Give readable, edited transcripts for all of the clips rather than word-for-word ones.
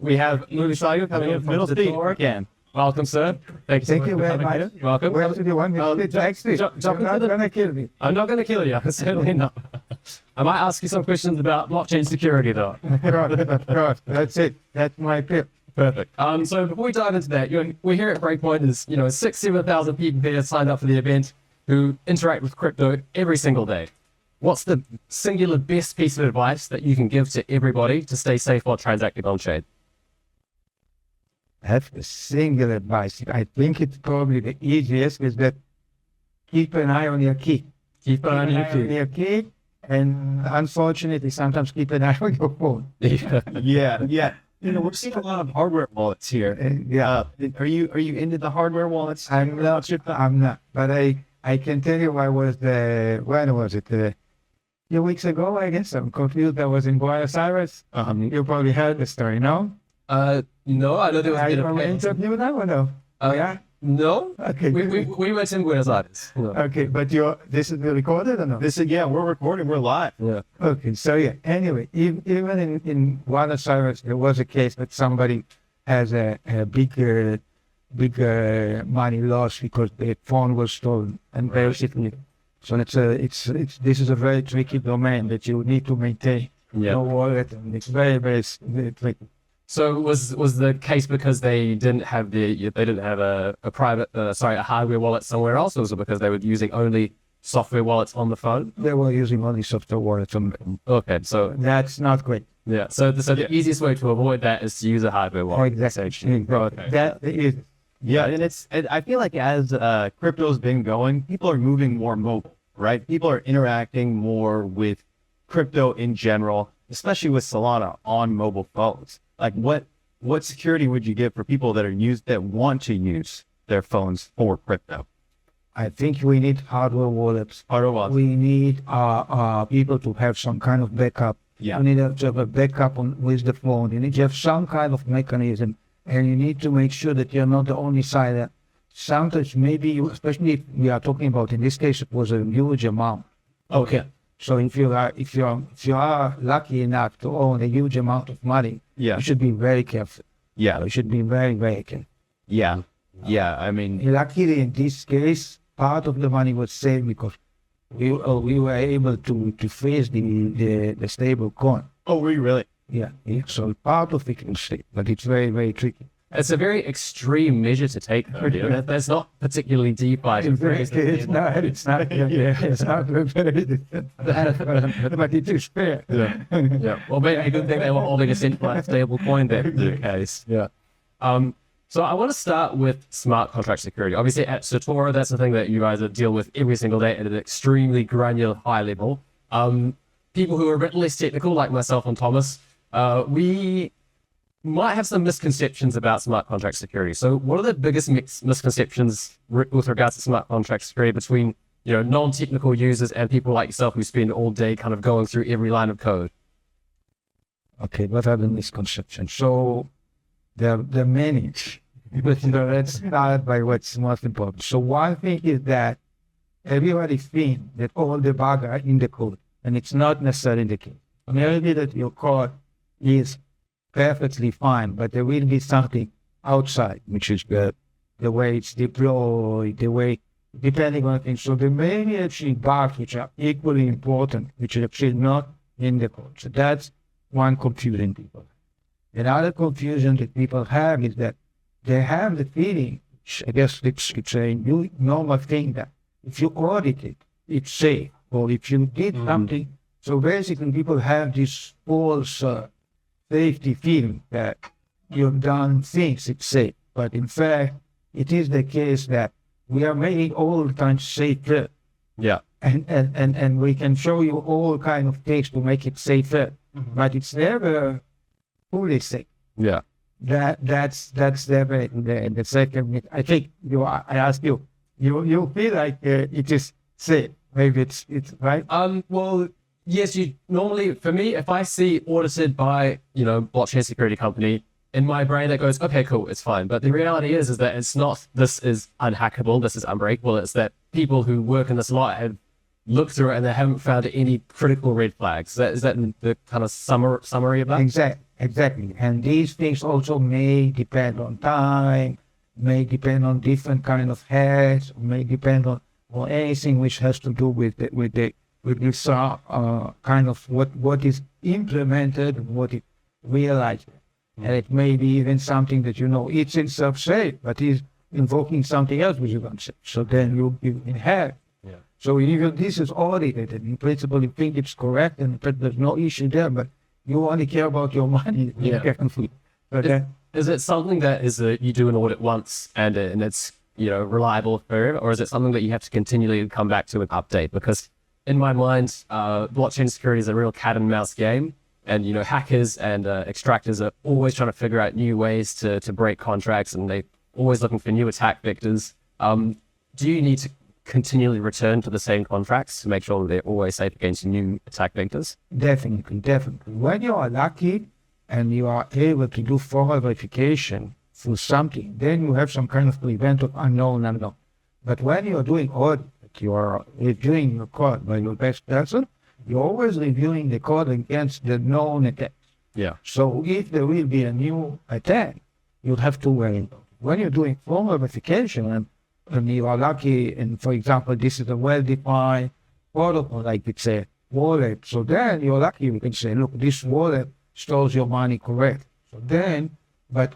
we have Mooly Sagiv coming in from Certora again. Welcome, sir. Thank you very much. Welcome. Where else do you want me to sit? Actually, you're not going to kill me. I'm not going to kill you. Certainly not. I might ask you some questions about blockchain security, though. Right. That's it. That's my tip. Perfect. So before we dive into that, we're here at Breakpoint. There's 6,000-7,000 people here signed up for the event who interact with crypto every single day. What's the singular best piece of advice that you can give to everybody to stay safe while transacting on chain? That's the single advice. I think it's probably the easiest is that keep an eye on your key. Keep an eye on your key. And unfortunately, sometimes keep an eye on your phone. Yeah. We're seeing a lot of hardware wallets here. Are you into the hardware wallets? I'm not. But I can tell you when was it? A few weeks ago, I guess. I'm confused. I was in Buenos Aires. You probably heard the story, no? No, I know there was an interview now or no? Yeah. No. Okay. We went in Buenos Aires. No. Okay, but this is recorded or no? We're recording. We're live. Yeah. Okay, so yeah. Anyway, even in Buenos Aires, there was a case that somebody has a bigger money loss because the phone was stolen, and basically, so this is a very tricky domain that you need to maintain. No wallet, and it's very tricky. So was the case because they didn't have a hardware wallet somewhere else, or was it because they were using only software wallets on the phone? They were using only software wallets on the phone. Okay, so that's not great. Yeah. So the easiest way to avoid that is to use a hardware wallet. Exactly. Okay. That is. Yeah, and I feel like as crypto's been going, people are moving more mobile, right? People are interacting more with crypto in general, especially with Solana on mobile phones. Like what security would you give for people that want to use their phones for crypto? I think we need hardware wallets. We need people to have some kind of backup. Yeah. You need to have a backup with the phone. You need to have some kind of mechanism, and you need to make sure that you're not the only side that sometimes maybe especially if we are talking about, in this case, it was a huge amount. Okay. So if you are lucky enough to own a huge amount of money, you should be very careful. Yeah. You should be very, very careful. Yeah. I mean, luckily in this case, part of the money was saved because we were able to freeze the stable coin. Oh, were you really? Yeah. So part of it was saved, but it's very, very tricky. It's a very extreme measure to take, though. That's not particularly DeFi. It's not. It's not very, but it is fair. Yeah. Well, maybe a good thing they were holding a centralized stable coin there in the case. Yeah. So I want to start with smart contract security. Obviously, at Certora, that's the thing that you guys deal with every single day at an extremely granular, high level. People who are a bit less technical, like myself and Thomas, we might have some misconceptions about smart contract security. So what are the biggest misconceptions with regards to smart contract security between non-technical users and people like yourself who spend all day kind of going through every line of code? Okay, what are the misconceptions? So there are many, but let's start by what's most important. So one thing is that everybody thinks that all the bugs are in the code, and it's not necessarily the case. Maybe that your code is perfectly fine, but there will be something outside, which is the way it's deployed, the way, depending on things. So there may be actually bugs which are equally important, which are actually not in the code. So that's one confusion people. Another confusion that people have is that they have the feeling, I guess it's a normal thing, that if you audit it, it's safe. Or if you did something, so basically people have this false safety feeling that you've done things, it's safe. But in fact, it is the case that we are making all the time safer. Yeah. And we can show you all kind of things to make it safer, but it's never fully safe. Yeah. That's never the second. I think I asked you feel like it is safe. Maybe it's right. Well, yes, you normally, for me, if I see audited by, blockchain security company, in my brain that goes, okay, cool, it's fine. But the reality is that it's not, this is unhackable, this is unbreakable. It's that people who work in this a lot have looked through it and they haven't found any critical red flags. Is that the kind of summary of that? Exactly. And these things also may depend on time, may depend on different kind of heads, may depend on anything which has to do with this kind of what is implemented, what is realized. And it may be even something that, it's in self-safe, but is invoking something else which is unsafe. So then you inherit. Yeah. So even this is audited, and in principle you think it's correct, and there's no issue there, but you only care about your money. Yeah. Carefully. But Is it something that you do an audit once and it's reliable forever, or is it something that you have to continually come back to and update? Because in my mind, blockchain security is a real cat and mouse game, and hackers and extractors are always trying to figure out new ways to break contracts, and they're always looking for new attack vectors. Do you need to continually return to the same contracts to make sure that they're always safe against new attack vectors? Definitely. When you are lucky and you are able to do formal verification through something, then you have some kind of prevent of unknown. But when you are doing audit, you are reviewing your code by your best person, you're always reviewing the code against the known attacks. Yeah. So if there will be a new attack, you'll have to wait. When you're doing formal verification and you are lucky, and for example, this is a well-defined protocol, like it's a wallet, so then you're lucky, you can say, look, this wallet stores your money correct. So then, but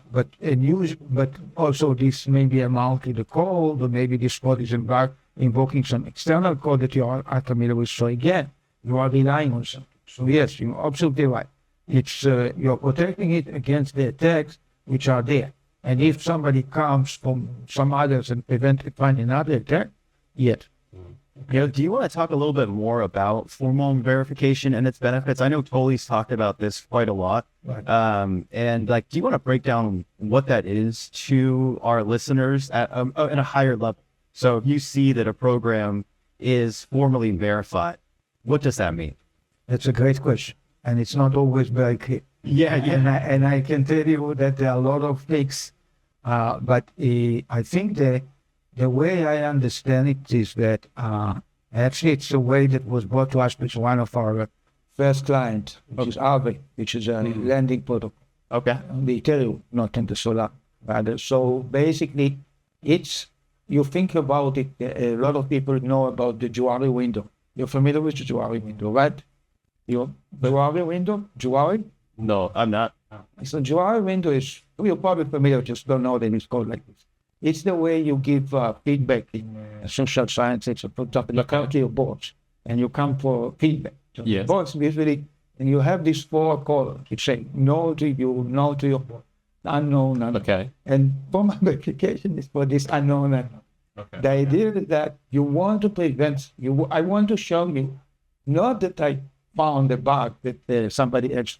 also this may be a multi the code, or maybe this code is invoking some external code that you are familiar with. So again, you are relying on something. So yes, you're absolutely right. It's you're protecting it against the attacks which are there. And if somebody comes from some others and find another attack, yet. Do you want to talk a little bit more about formal verification and its benefits? I know Toli's talked about this quite a lot. Right. And do you want to break down what that is to our listeners at a higher level? So if you see that a program is formally verified, what does that mean? That's a great question. And it's not always very clear. Yeah. And I can tell you that there are a lot of things, but I think the way I understand it is that actually it's a way that was brought to us with one of our first clients, which is Aave, which is a lending protocol. Okay. On the Ethereum, not in the Solana. Rather. So basically, you think about it, a lot of people know about the Juari window. You're familiar with the Juari window, right? The Juari window? Juari? No, I'm not. So Juari window is, you're probably familiar, just don't know that it's called like this. It's the way you give feedback in social sciences. For example, you come to your boss and you come for feedback. So Yes. Boss usually, and you have these 4 columns. You say no to you, no to your boss, unknown. Okay. And formal verification is for this unknown. Okay. The idea is that you want to prevent, I want to show you, not that I found a bug that somebody else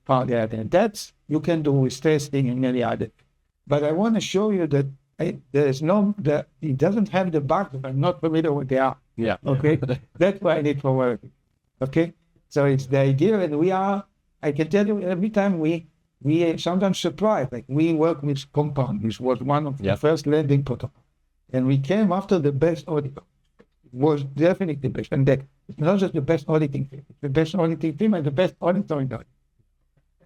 found out, and that's you can do with testing and any other. But I want to show you that it doesn't have the bug that I'm not familiar with they are. Yeah. Okay. That's why I need for work. Okay. So it's the idea that I can tell you every time we are sometimes surprised, like we work with Compound, which was one of the first lending protocols. And we came after the best audit. It was definitely the best. And that it's not just the best auditing team, it's the best auditing team and the best auditor in that.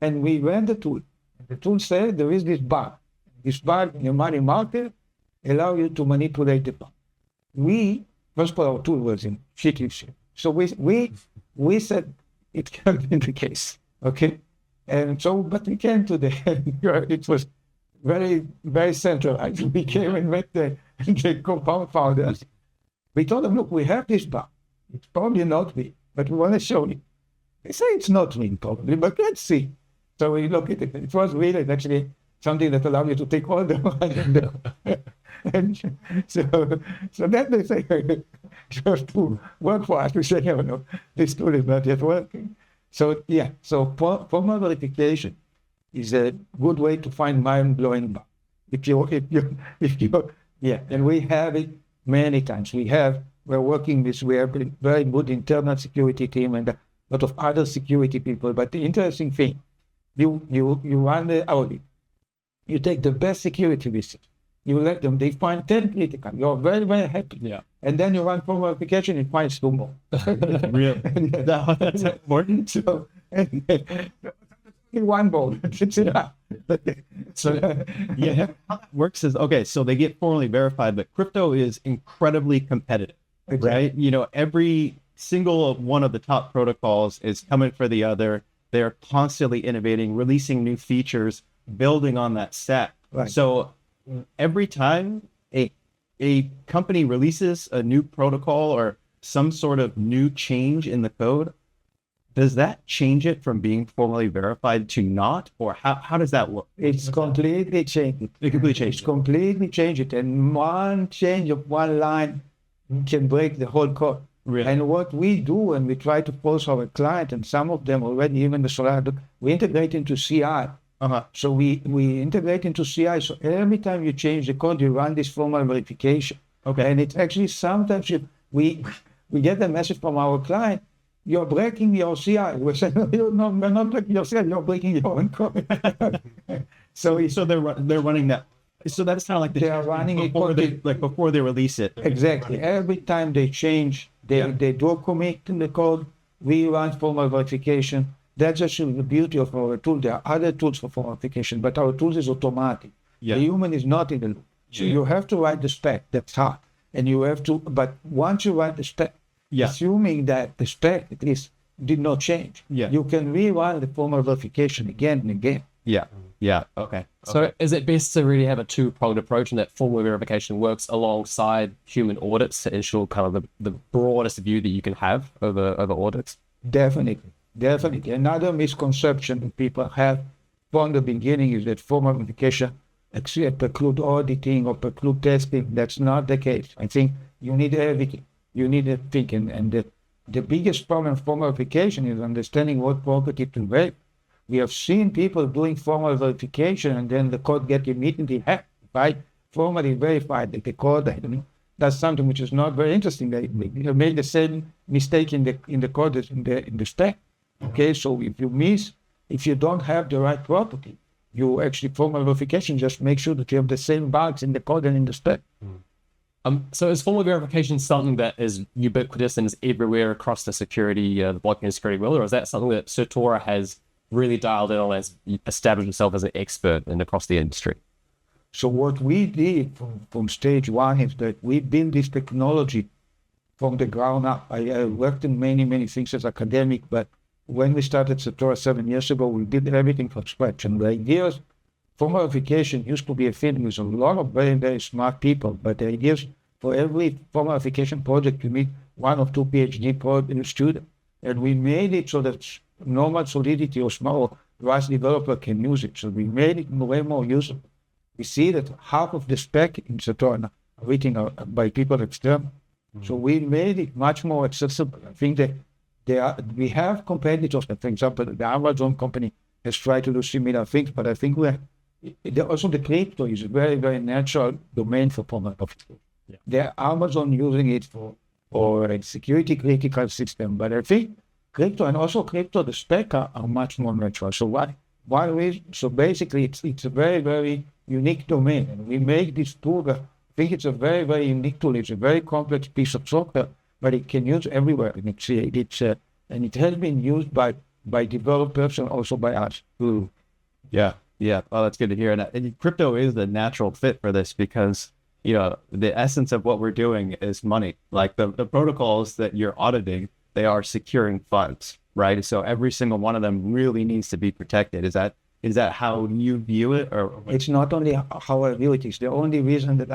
And we ran the tool. The tool said there is this bug. This bug in your money market allow you to manipulate the bug. First of all, our tool was in shitty shape. So we said it can't be the case. Okay? And so, but we came to it was very, very centralized. We came and met the Compound founders. We told them, look, we have this bug. It's probably not me, but we want to show you. They say it's not me, probably, but let's see. So we look at it. It was really actually something that allowed you to take all the money. And so then they say, just to work for us, we say, no, this tool is not yet working. So yeah, so formal verification is a good way to find mind-blowing bug. If you, and we have it many times. We're working with, we have a very good internal security team and a lot of other security people. But the interesting thing, you run the audit, you take the best security research, you let them, they find 10 critical, you're very, very happy. Yeah. And then you run formal verification, it finds 2 more. Really? That's important. So, in one bowl. So, Yeah, how that works is, okay, so they get formally verified, but crypto is incredibly competitive, right? You know, every single one of the top protocols is coming for the other. They're constantly innovating, releasing new features, building on that stack. Right. So every time a company releases a new protocol or some sort of new change in the code, does that change it from being formally verified to not, or how does that work? it's completely changed. It completely changed. It's completely changed. And one change of one line can break the whole code. Really? And what we do when we try to force our client, and some of them already, even the Solana, we integrate into CI. Uh-huh. So we integrate into CI. So every time you change the code, you run this formal verification. Okay. And it's actually sometimes we get a message from our client, you're breaking your CI. We say, no, we're not breaking your CI, you're breaking your own code. So they're running that. So that's kind of like they are running it before they release it. Exactly. Every time they change, they do a commit in the code, we run formal verification. That's actually the beauty of our tool. There are other tools for formal verification, but our tool is automatic. Yeah. The human is not in the loop. So you have to write the spec, that's hard. And you have to, but once you write the spec, assuming that the spec at least did not change, you can rerun the formal verification again and again. Yeah. Okay. So is it best to really have a two-pronged approach, and that formal verification works alongside human audits to ensure kind of the broadest view that you can have over audits? Definitely. Another misconception that people have from the beginning is that formal verification actually preclude auditing or preclude testing. That's not the case. I think you need everything. You need everything. And the biggest problem with formal verification is understanding what property to verify. We have seen people doing formal verification and then the code get immediately hacked, right? Formally verified that the code does something which is not very interesting. They made the same mistake in the code as in the stack. Okay, so if you don't have the right property, you actually formal verification just make sure that you have the same bugs in the code and in the stack. So is formal verification something that is ubiquitous and is everywhere across the security, the blockchain security world, or is that something that Certora has really dialed in on, as established itself as an expert in across the industry? So what we did from stage one is that we built this technology from the ground up. I worked in many things as academic, but when we started Certora 7 years ago, we did everything from scratch. And the ideas, formal verification used to be a field with a lot of very smart people, but the ideas for every formal verification project, you need 1 or 2 PhD students. And we made it so that normal Solidity or small Rust developer can use it. So we made it way more usable. We see that half of the spec in Certora are written by people external. So we made it much more accessible. I think that we have competitors. For example, the Amazon company has tried to do similar things, but I think also the crypto is a very natural domain for formal verification. There are Amazon using it for a security critical system, but I think crypto and also crypto, the spec are much more natural. So so basically it's a very unique domain, and we make this tool. I think it's a very unique tool. It's a very complex piece of software, but it can use everywhere. And and it has been used by developers and also by us. Yeah. Oh, that's good to hear. And crypto is the natural fit for this because, you know, the essence of what we're doing is money. Like the protocols that you're auditing, they are securing funds, right? So every single one of them really needs to be protected. Is that how you view it? Or it's not only how I view it. It's the only reason that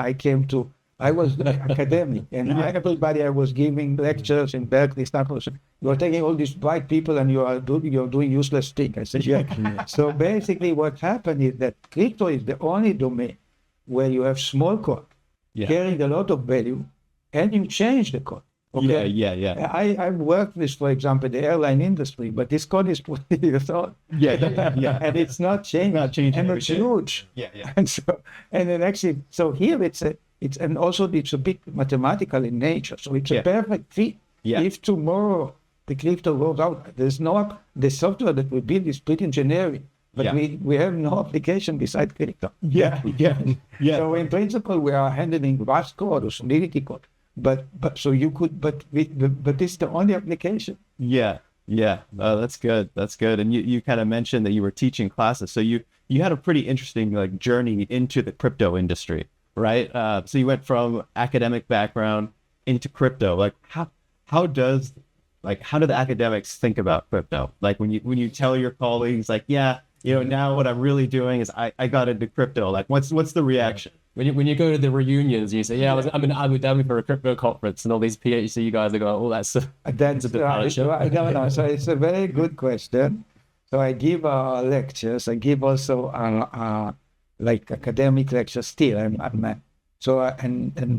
I was academic, and everybody I was giving lectures in Berkeley, Stanford. You are taking all these bright people and you're doing useless things. I said, yeah. So basically what happened is that crypto is the only domain where you have small code carrying a lot of value and you change the code. Okay? Yeah. I've worked with, for example, the airline industry, but this code is 20 years old. Yeah. And it's not changing. And it's huge. Yeah. And then actually, so here it's a bit mathematical in nature. So it's a perfect fit. Yeah. If tomorrow the crypto rolls out, the software that we build is pretty generic, but we have no application besides crypto. Yeah. So in principle, we are handling Rust code or Solidity code. But it's the only application. Yeah. Yeah, that's good. That's good. And you kind of mentioned that you were teaching classes, so you had a pretty interesting like journey into the crypto industry, right? So you went from academic background into crypto. Like how does how do the academics think about crypto? Like when you tell your colleagues, like, yeah, now what I'm really doing is I got into crypto. Like, what's the reaction? When you go to the reunions, you say, yeah, I'm in Abu Dhabi for a crypto conference, and all these PhD guys are going, oh, that's a bit right. No. So it's a very good question. So I give lectures. I give also like academic lectures still. And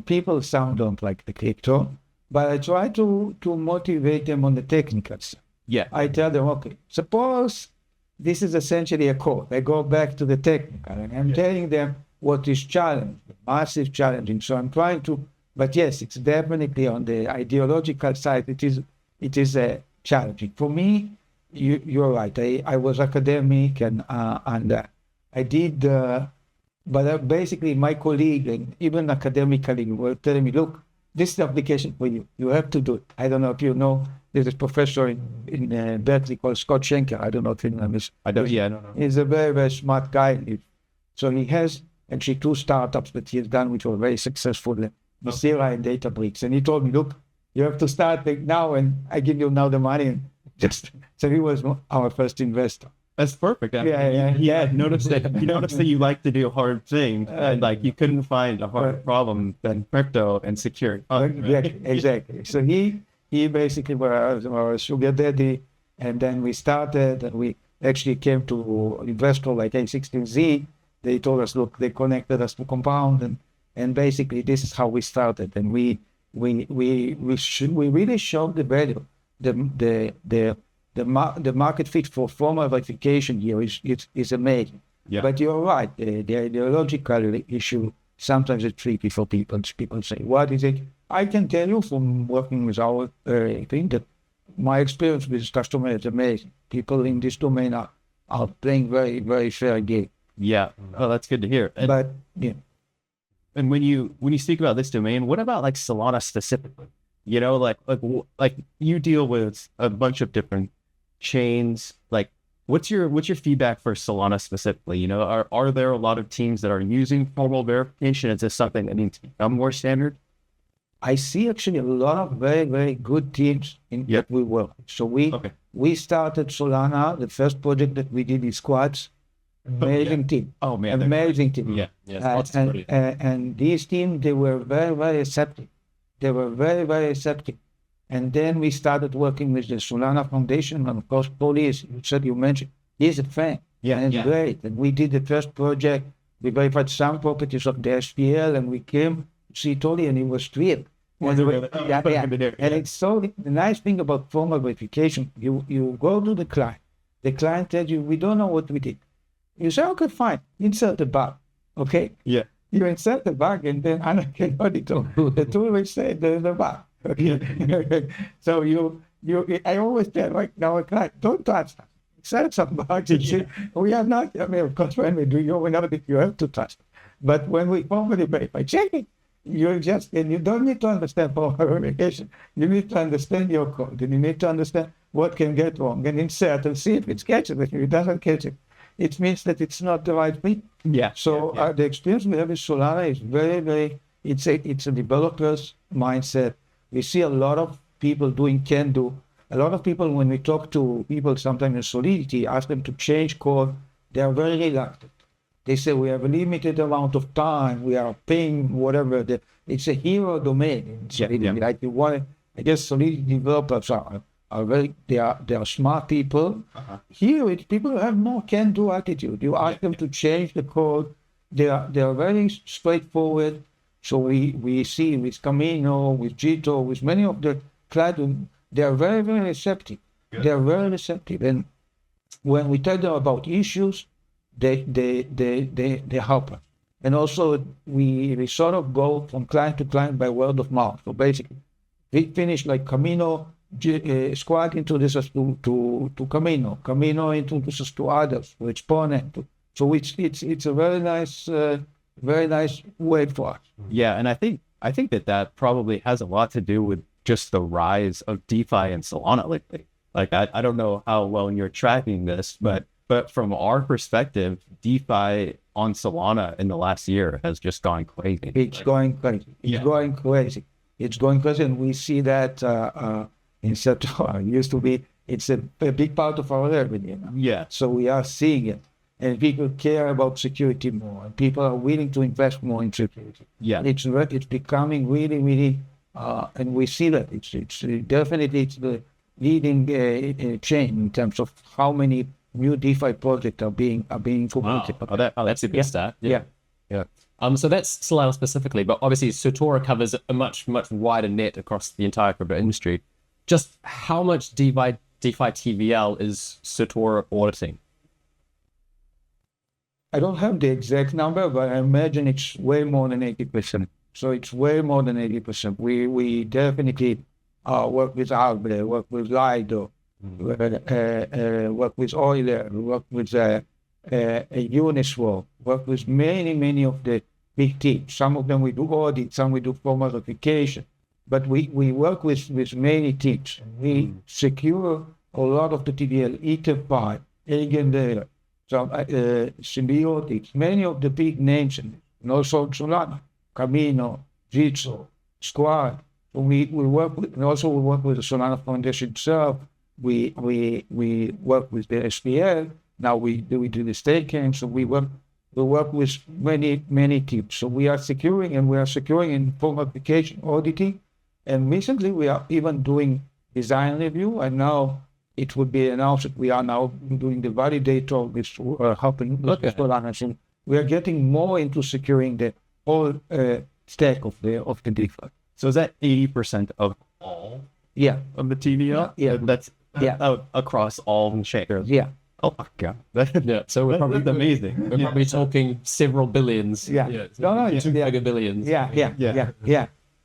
people sound don't like the crypto, but I try to motivate them on the technical side. Yeah. I tell them, okay, suppose this is essentially a code. I go back to the technical, and I'm telling them what is challenging, massive challenging. So I'm trying to, but yes, it's definitely on the ideological side. It is challenging for me. You're right. I was academic and I did, but basically my colleague and even academically were telling me, look, this is the application for you. You have to do it. I don't know if you know. There's a professor in Berkeley called Scott Schenker. I don't know if you know him. I don't know. He's a very, very smart guy. So he has actually 2 startups that he has done, which were very successful, Mozilla and Databricks. And he told me, look, you have to start now, and I give you now the money. And so he was our first investor. That's perfect. Yeah. Noticed that you like to do hard things, and like you couldn't find a harder problem than crypto and security. Exactly. So he basically was our sugar daddy, and then we started, and we actually came to investor like A16Z. They told us, look, they connected us to Compound, and basically this is how we started, and we really showed the value, the market fit for formal verification here is amazing. Yeah. But you're right, the ideological issue sometimes is tricky for people. People say, what is it? I can tell you from working with our thing that my experience with customers is amazing. People in this domain are playing very, very fair game. Yeah. Oh, that's good to hear. But yeah. And when you speak about this domain, what about like Solana specifically? Like you deal with a bunch of different chains. Like, what's your feedback for Solana specifically? Are there a lot of teams that are using formal verification? Is this something that needs to become more standard? I see actually a lot of very, very good teams that we work with. So we started Solana. The first project that we did is Squads. Amazing team. Oh man, amazing team. Yeah. And these teams, they were very, very receptive. They were very, very receptive. And then we started working with the Solana Foundation, and of course, Mooly, you mentioned, he's a fan. Yeah, and it's great. And we did the first project. We verified some properties of the SPL, and we came to see Tony, and he was thrilled. And it's so the nice thing about formal verification. You go to the client. The client tells you, we don't know what we did. You say, okay, fine, insert the bug, okay? Yeah. You insert the bug, and then the tool will say there's a bug. Okay. So I always tell right now a client, don't touch that. Insert some bugs and say, we are not. I mean, of course, when we do you have to touch. But when we formally verify, check it. And you don't need to understand formal verification. You need to understand your code, and you need to understand what can get wrong, and insert and see if it catches it. If it doesn't catch it, it means that it's not the right fit. Yeah. So the experience we have with Solana is very, very. It's a developer's mindset. We see a lot of people can do. A lot of people, when we talk to people sometimes in Solidity, ask them to change code, they are very reluctant. They say we have a limited amount of time. We are paying whatever. It's a hero domain. Like I guess Solidity developers are very. They are smart people. Uh-huh. Here, people who have more can-do attitude. You ask them to change the code. They are very straightforward. So we see with Camino, with Jito, with many of the clients, they are very, very receptive. Good. They are very receptive. And when we tell them about issues, they help us. And also we sort of go from client to client by word of mouth. So basically, we finish like Camino, Squad introduces us to Camino. Camino introduces us to others, to Exponent. So it's a very nice way for us. Yeah, and I think that probably has a lot to do with just the rise of DeFi and Solana lately. Like, I don't know how well you're tracking this, but from our perspective, DeFi on Solana in the last year has just gone crazy. It's going crazy. It's going crazy. It's going crazy, and we see that in Certora. It used to be, it's a big part of our revenue now. Yeah. So we are seeing it, and people care about security more, and people are willing to invest more in security. Yeah. It's becoming really, really, and we see that it's definitely it's the leading change in terms of how many new DeFi projects are being completed. That's a good stat. Yeah. So that's Solana specifically, but obviously Certora covers a much wider net across the entire crypto industry. Just how much DeFi TVL is Certora auditing? I don't have the exact number, but I imagine it's way more than 80%. So it's way more than 80%. We definitely work with Albre, work with Lido, work with Euler, work with Uniswap, work with many of the big teams. Some of them we do audit, some we do formal verification, but we work with many teams. We secure a lot of the TVL, Etherpie, Eigenlayer, some Symbiotics, many of the big names, and also Solana, Camino, Jitsu, Squad. We work with, and also we work with the Solana Foundation itself. We work with the SPL. Now we do the staking. So we work with many teams. So we are securing in form application auditing, and recently we are even doing design review. And now it would be announced that we are now doing the validator, which helping Solana. So we are getting more into securing the whole stack of the DeFi. So is that 80% of all of the TVL? Yeah. That's across all shares. Yeah. Oh my God. So we're probably That's amazing. We're probably talking several billions. Yeah. Two mega billions. Yeah.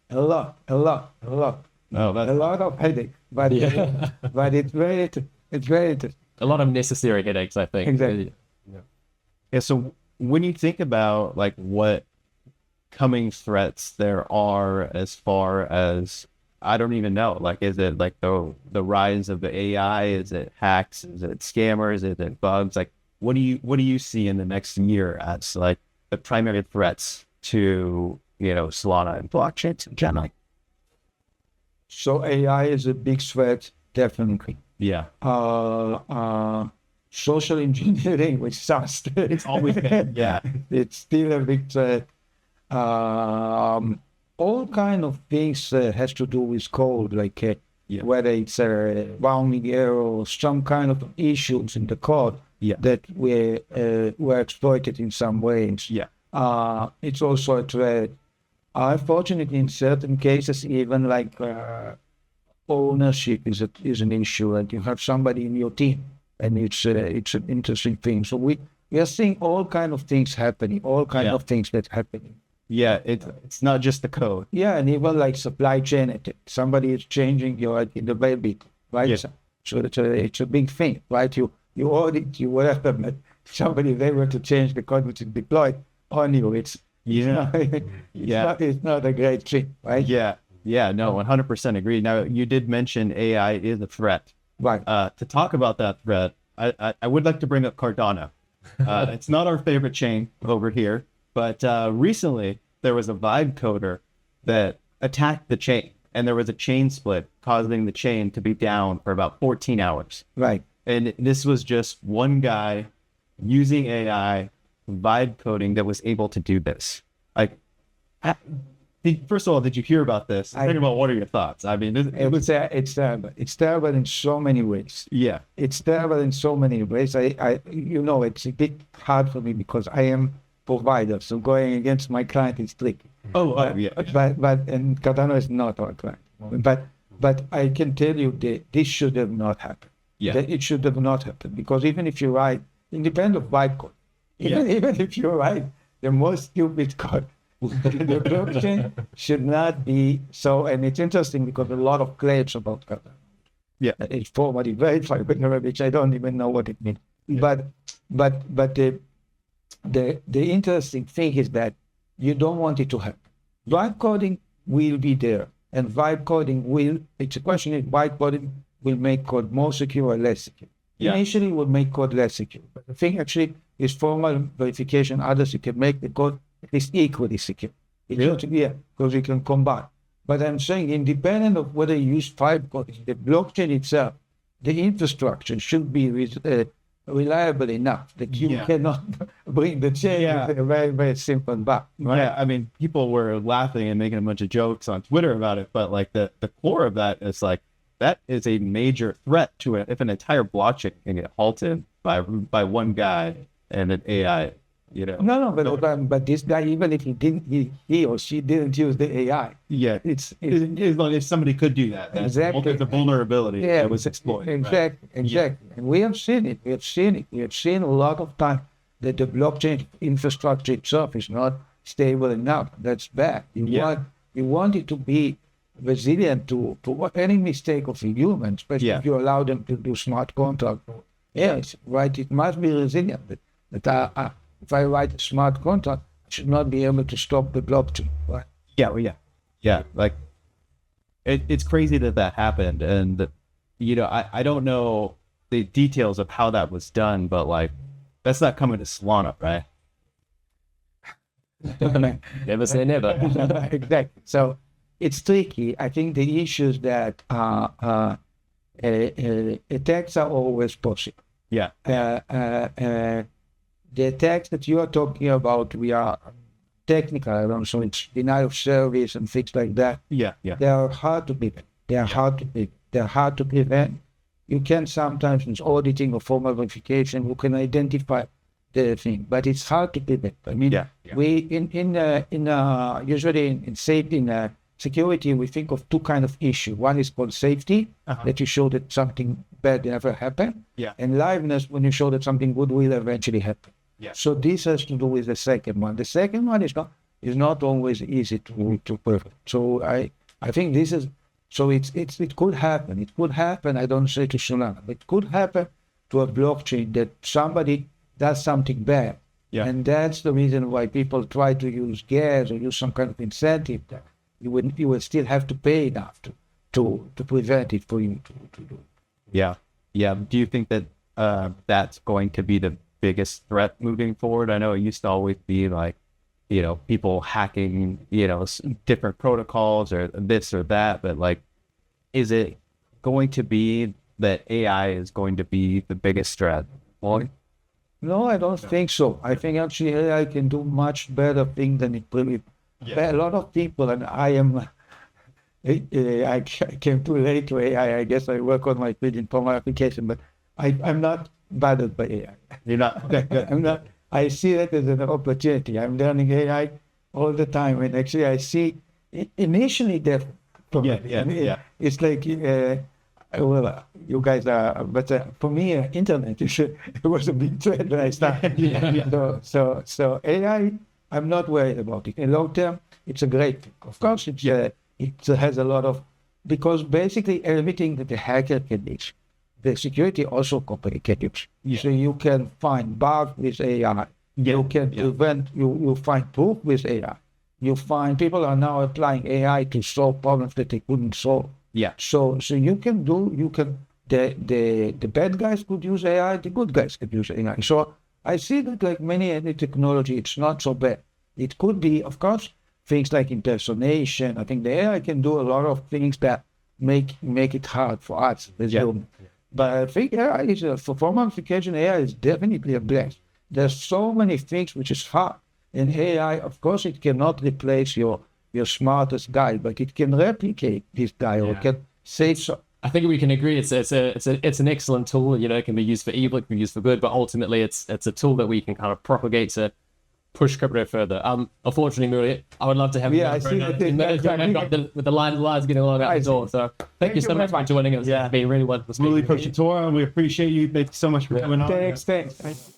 A lot. Oh, that's A lot of headache, but but it's very interesting. A lot of necessary headaches, I think. Exactly. Yeah. So when you think about like what coming threats there are, as far as, I don't even know, like, is it like the rise of the AI? Is it hacks? Is it scammers? Is it bugs? Like, what do you see in the next year as like the primary threats to, Solana and blockchains in general? So AI is a big threat, definitely. Yeah. Social engineering, which sounds It's always been. Yeah. it's still a big threat. All kind of things has to do with code, like whether it's rounding errors, some kind of issues in the code that were exploited in some ways. Yeah. It's also a threat. Unfortunately, in certain cases, even like ownership is an issue, and you have somebody in your team, and it's an interesting thing. So we are seeing all kind of things happening, all kind of things that's happening. Yeah, it's not just the code. Yeah, and even like supply chain, somebody is changing the baby, right? Yeah. So it's a big thing, right? You audit, you whatever, but somebody is able to change the code which is deployed on you. It's not a great thing, right? Yeah, no, 100% agree. Now, you did mention AI is a threat. Right. To talk about that threat, I would like to bring up Cardano. It's not our favorite chain over here, but recently there was a Vibe coder that attacked the chain, and there was a chain split causing the chain to be down for about 14 hours. Right. And this was just one guy using AI Vibe coding that was able to do this. Like, first of all, did you hear about this? Think about, what are your thoughts? I mean, it's terrible. It's terrible in so many ways. Yeah. It's terrible in so many ways. It's a bit hard for me because I am provider, so going against my client is tricky. Yeah. But and Cardano is not our client. But I can tell you that this should have not happened. Yeah. That it should have not happened, because even if you write, independent of bytecode, even if you write the most stupid code, the blockchain should not be so. And it's interesting because a lot of claims about Cardano. Yeah. It's formally verified, which I don't even know what it means. Yeah. But the interesting thing is that you don't want it to happen. Vibe coding will be there, and vibe coding will. It's a question of vibe coding will make code more secure or less secure. Yeah. Initially, it will make code less secure. But the thing actually is formal verification. Others, you can make the code at least equally secure. Because you can combine. But I'm saying, independent of whether you use five codes, the blockchain itself, the infrastructure should be reliable enough that you cannot bring the chain with a very, very simple bug. Right? Yeah, I mean, people were laughing and making a bunch of jokes on Twitter about it, but like the core of that is like, that is a major threat to it. If an entire blockchain can get halted by one guy and an AI, No, but this guy, even if he or she didn't use the AI. Yeah, it's if somebody could do that. Exactly. The vulnerability that was exploited. Exactly. Yeah. And we have seen it. We have seen a lot of time that the blockchain infrastructure itself is not stable enough. That's bad. You want it to be resilient to any mistake of a human, especially if you allow them to do smart contract. Yes, right. It must be resilient. But if I write a smart contract, I should not be able to stop the blockchain. Right? Yeah. Like it's crazy that happened, and I don't know the details of how that was done, but like that's not coming to Solana, right? Never say never. Exactly. So it's tricky. I think the issues that attacks are always possible. Yeah. The attacks that you are talking about, we are technical, I don't know, so it's denial of service and things like that. Yeah. They are hard to prevent. They're hard to prevent. You can sometimes, in auditing or formal verification, you can identify the thing, but it's hard to prevent. I mean, we usually in safety, in security, we think of two kinds of issues. One is called safety, that you show that something bad never happened. Yeah. And liveness, when you show that something good will eventually happen. Yeah. So this has to do with the second one. The second one is not always easy to perfect. So I think this is, so it could happen. It could happen, I don't say to Solana, but it could happen to a blockchain that somebody does something bad. Yeah. And that's the reason why people try to use gas or use some kind of incentive that you will still have to pay enough to prevent it for you to do. Yeah. Do you think that that's going to be the biggest threat moving forward? I know it used to always be like, people hacking, different protocols or this or that, but like, is it going to be that AI is going to be the biggest threat? No, I don't think so. I think actually AI can do much better things than it really. A lot of people, and I came too late to AI. I guess I work on my field in formal application, but I'm not bothered by AI. You're not. I'm not. I see it as an opportunity. I'm learning AI all the time, and actually I see initially that. It's like well, you guys are, but for me, internet it was a big trend when I started. So AI, I'm not worried about it. In long term, it's a great thing. Of course, it has a lot of, because basically everything that the hacker can use, the security also company can use. So you can find bugs with AI. You can prevent, you find proof with AI. You find people are now applying AI to solve problems that they couldn't solve. Yeah. So the bad guys could use AI, the good guys could use AI. So I see that like any technology, it's not so bad. It could be, of course, things like impersonation. I think the AI can do a lot of things that make it hard for us as humans. But I think AI is for formal application, AI is definitely a blessing. There's so many things which is hard. And AI, of course, it cannot replace your smartest guy, but it can replicate this guy or can say so. I think we can agree it's an excellent tool. It can be used for evil, it can be used for good, but ultimately it's a tool that we can kind of propagate to push crypto further. Unfortunately, Mooly, I would love to have you I see with the lines getting along out the door. So thank you so much for joining us. It's been really wonderful. Mooly from Certora, and we appreciate you. Thank you so much for coming on. Thanks.